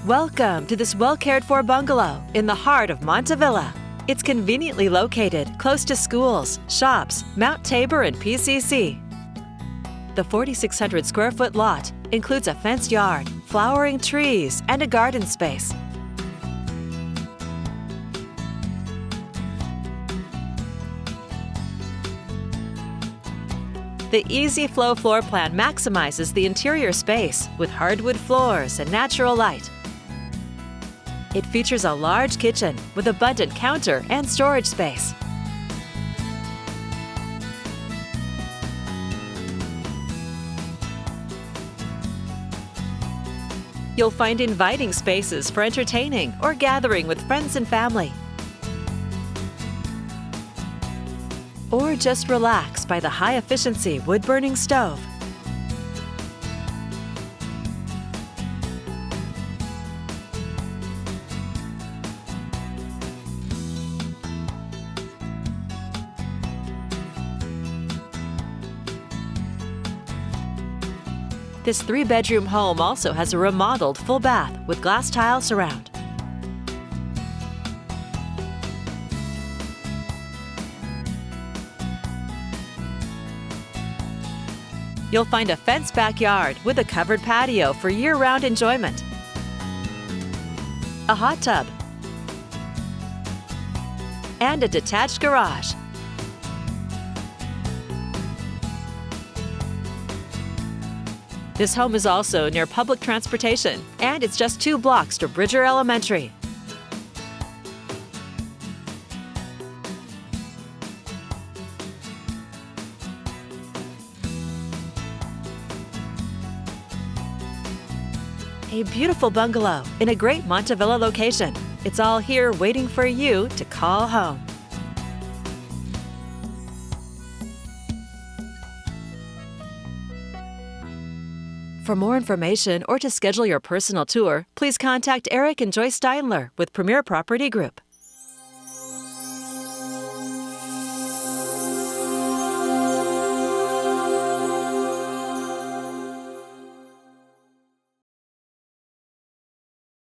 Welcome to this well-cared-for bungalow in the heart of Montavilla. It's conveniently located close to schools, shops, Mount Tabor and PCC. The 4,600 square foot lot includes a fenced yard, flowering trees, and a garden space. The easy flow floor plan maximizes the interior space with hardwood floors and natural light. It features a large kitchen with abundant counter and storage space. You'll find inviting spaces for entertaining or gathering with friends and family. Or just relax by the high-efficiency wood-burning stove. This 3-bedroom home also has a remodeled full bath with glass tile surround. You'll find a fenced backyard with a covered patio for year-round enjoyment, a hot tub, and a detached garage. This home is also near public transportation, and it's just 2 blocks to Bridger Elementary. A beautiful bungalow in a great Montavilla location. It's all here waiting for you to call home. For more information or to schedule your personal tour, please contact Eric and Joyce Steindler with Premier Property Group.